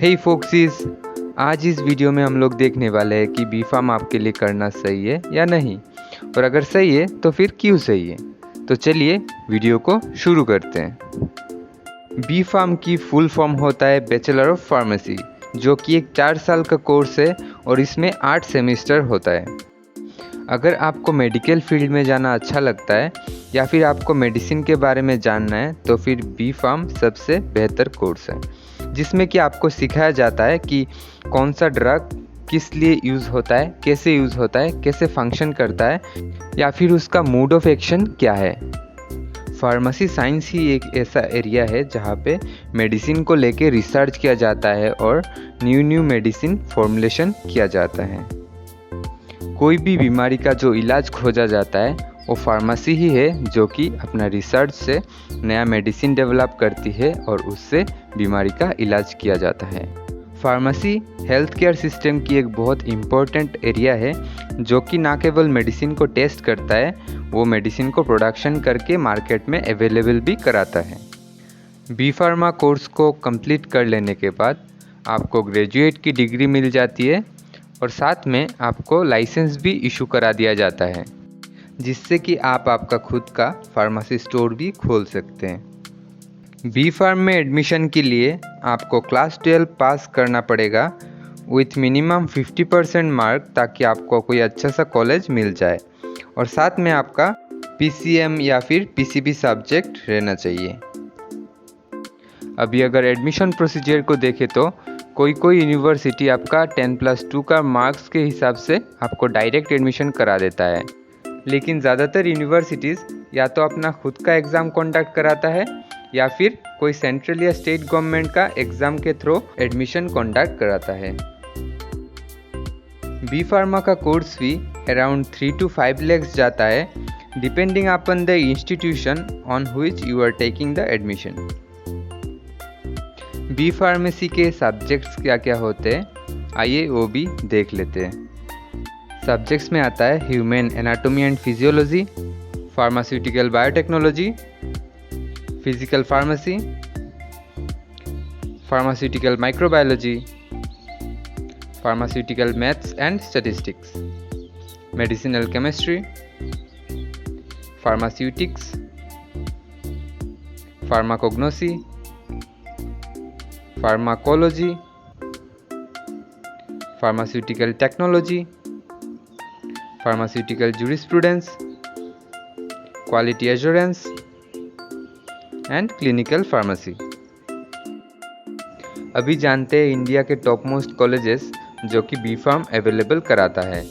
हे फोक्सीज, आज इस वीडियो में हम लोग देखने वाले हैं कि बी फार्म आपके लिए करना सही है या नहीं, और अगर सही है तो फिर क्यों सही है। तो चलिए वीडियो को शुरू करते हैं। बी फार्म की फुल फॉर्म होता है बैचलर ऑफ फार्मेसी, जो कि एक 4 साल का कोर्स है और इसमें 8 सेमेस्टर होता है। अगर आपको मेडिकल फील्ड में जाना अच्छा लगता है या फिर आपको मेडिसिन के बारे में जानना है तो फिर बी फार्म सबसे बेहतर कोर्स है, जिसमें कि आपको सिखाया जाता है कि कौन सा ड्रग किस लिए यूज़ होता है, कैसे यूज़ होता है, कैसे फंक्शन करता है, या फिर उसका मोड ऑफ एक्शन क्या है। फार्मेसी साइंस ही एक ऐसा एरिया है जहाँ पे मेडिसिन को लेके रिसर्च किया जाता है और न्यू मेडिसिन फॉर्मुलेशन किया जाता है। कोई भी बीमारी का जो इलाज खोजा जाता है वो फार्मेसी ही है, जो कि अपना रिसर्च से नया मेडिसिन डेवलप करती है और उससे बीमारी का इलाज किया जाता है। फार्मेसी हेल्थ केयर सिस्टम की एक बहुत इम्पोर्टेंट एरिया है, जो कि ना केवल मेडिसिन को टेस्ट करता है, वो मेडिसिन को प्रोडक्शन करके मार्केट में अवेलेबल भी कराता है। बी फार्मा कोर्स को कंप्लीट कर लेने के बाद आपको ग्रेजुएट की डिग्री मिल जाती है और साथ में आपको लाइसेंस भी इशू करा दिया जाता है, जिससे कि आप आपका खुद का फार्मेसी स्टोर भी खोल सकते हैं। बी फार्म में एडमिशन के लिए आपको क्लास 12 पास करना पड़ेगा विथ मिनिमम 50% मार्क, ताकि आपको कोई अच्छा सा कॉलेज मिल जाए, और साथ में आपका PCM या फिर PCB सब्जेक्ट रहना चाहिए। अभी अगर एडमिशन प्रोसीजर को देखें तो कोई यूनिवर्सिटी आपका 10+2 का मार्क्स के हिसाब से आपको डायरेक्ट एडमिशन करा देता है, लेकिन ज़्यादातर यूनिवर्सिटीज़ या तो अपना खुद का एग्ज़ाम कंडक्ट कराता है या फिर कोई सेंट्रल या स्टेट गवर्नमेंट का एग्ज़ाम के थ्रू एडमिशन कंडक्ट कराता है। बी फार्मा का course fee around 3 to 5 lakhs जाता है, depending upon the institution on which you are taking the admission. B pharmacy के सब्जेक्ट्स क्या क्या होते हैं, आइए वो भी देख लेते हैं। सब्जेक्ट्स में आता है human anatomy and physiology, pharmaceutical biotechnology, physical pharmacy, pharmaceutical microbiology, pharmaceutical maths and statistics, medicinal chemistry, pharmaceutics, pharmacognosy, pharmacology, pharmaceutical technology, pharmaceutical jurisprudence, quality assurance and clinical pharmacy. अभी जानते हैं इंडिया के टॉप मोस्ट कॉलेजेस जो कि B farm available कराता है।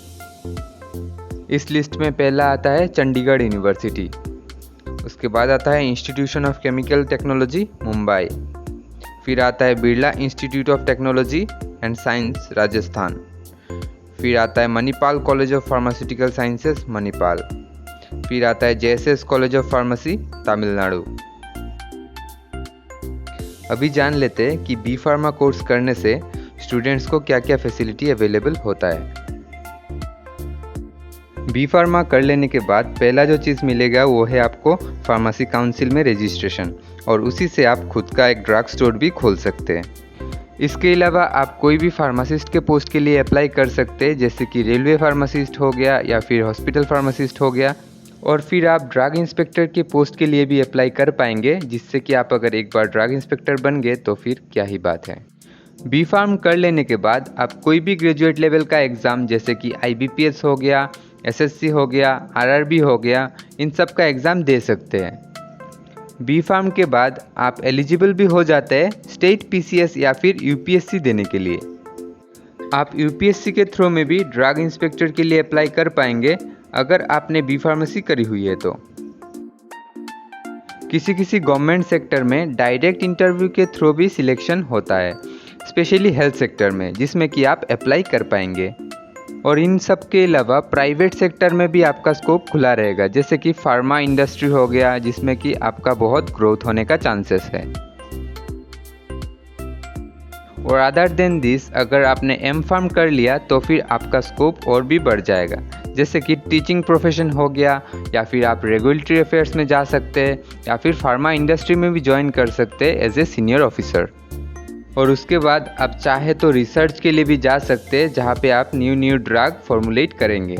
इस list में पहला आता है चंडीगढ़ यूनिवर्सिटी, उसके बाद आता है institution of chemical technology Mumbai, फिर आता है Birla institute of technology and science Rajasthan, फिर आता है Manipal college of pharmaceutical sciences Manipal, फिर आता है JSS college of pharmacy Tamil Nadu. अभी जान लेते हैं कि बी फार्मा कोर्स करने से स्टूडेंट्स को क्या क्या फैसिलिटी अवेलेबल होता है। बी फार्मा कर लेने के बाद पहला जो चीज़ मिलेगा वो है आपको फार्मेसी काउंसिल में रजिस्ट्रेशन, और उसी से आप खुद का एक ड्रग स्टोर भी खोल सकते हैं। इसके अलावा आप कोई भी फार्मासिस्ट के पोस्ट के लिए अप्लाई कर सकते हैं, जैसे कि रेलवे फार्मासिस्ट हो गया या फिर हॉस्पिटल फार्मासिस्ट हो गया, और फिर आप ड्रग इंस्पेक्टर के पोस्ट के लिए भी अप्लाई कर पाएंगे, जिससे कि आप अगर एक बार ड्रग इंस्पेक्टर बन गए तो फिर क्या ही बात है। बी फार्म कर लेने के बाद आप कोई भी ग्रेजुएट लेवल का एग्ज़ाम, जैसे कि IBPS हो गया, SSC हो गया, RRB हो गया, इन सब का एग्ज़ाम दे सकते हैं। बी फार्म के बाद आप एलिजिबल भी हो जाते हैं स्टेट PCS या फिर UPSC देने के लिए। आप UPSC के थ्रू में भी ड्रग इंस्पेक्टर के लिए अप्लाई कर पाएंगे अगर आपने बी फार्मेसी करी हुई है तो। किसी गवर्नमेंट सेक्टर में डायरेक्ट इंटरव्यू के थ्रू भी सिलेक्शन होता है, स्पेशली हेल्थ सेक्टर में, जिसमें कि आप अप्लाई कर पाएंगे। और इन सब के अलावा प्राइवेट सेक्टर में भी आपका स्कोप खुला रहेगा, जैसे कि फार्मा इंडस्ट्री हो गया, जिसमें कि आपका बहुत ग्रोथ होने का चांसेस है। और अदर देन दिस, अगर आपने M फार्म कर लिया तो फिर आपका स्कोप और भी बढ़ जाएगा, जैसे कि टीचिंग प्रोफेशन हो गया, या फिर आप रेगुलेटरी अफेयर्स में जा सकते हैं, या फिर फार्मा इंडस्ट्री में भी ज्वाइन कर सकते हैं एज ए सीनियर ऑफिसर। और उसके बाद आप चाहे तो रिसर्च के लिए भी जा सकते हैं, जहाँ पे आप न्यू ड्रग फॉर्मुलेट करेंगे।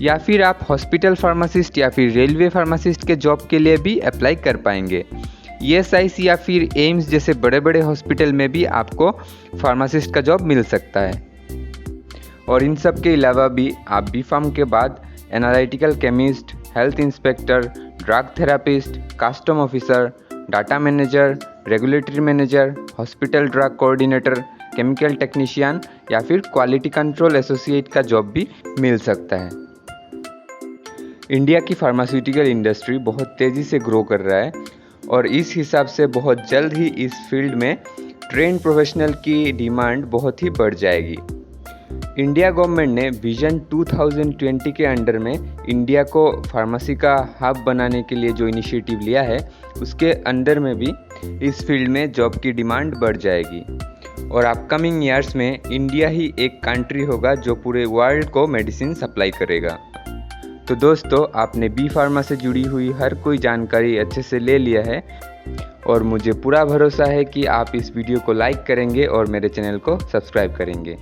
या फिर आप हॉस्पिटल फार्मासिस्ट या फिर रेलवे फार्मासिस्ट के जॉब के लिए भी अप्लाई कर पाएंगे। ESIC या फिर एम्स जैसे बड़े बड़े हॉस्पिटल में भी आपको फार्मासिस्ट का जॉब मिल सकता है। और इन सब के अलावा भी आप B.Pharm के बाद analytical chemist, health inspector, drug therapist, custom officer, data manager, regulatory manager, hospital drug coordinator, chemical technician या फिर क्वालिटी कंट्रोल एसोसिएट का जॉब भी मिल सकता है। इंडिया की फार्मास्यूटिकल इंडस्ट्री बहुत तेज़ी से ग्रो कर रहा है और इस हिसाब से बहुत जल्द ही इस फील्ड में ट्रेंड प्रोफेशनल की डिमांड बहुत ही बढ़ जाएगी। इंडिया गवर्नमेंट ने विजन 2020 के अंडर में इंडिया को फार्मेसी का हब बनाने के लिए जो इनिशिएटिव लिया है, उसके अंडर में भी इस फील्ड में जॉब की डिमांड बढ़ जाएगी और अपकमिंग ईयर्स में इंडिया ही एक कंट्री होगा जो पूरे वर्ल्ड को मेडिसिन सप्लाई करेगा। तो दोस्तों, आपने B.Pharma से जुड़ी हुई हर कोई जानकारी अच्छे से ले लिया है और मुझे पूरा भरोसा है कि आप इस वीडियो को लाइक करेंगे और मेरे चैनल को सब्सक्राइब करेंगे।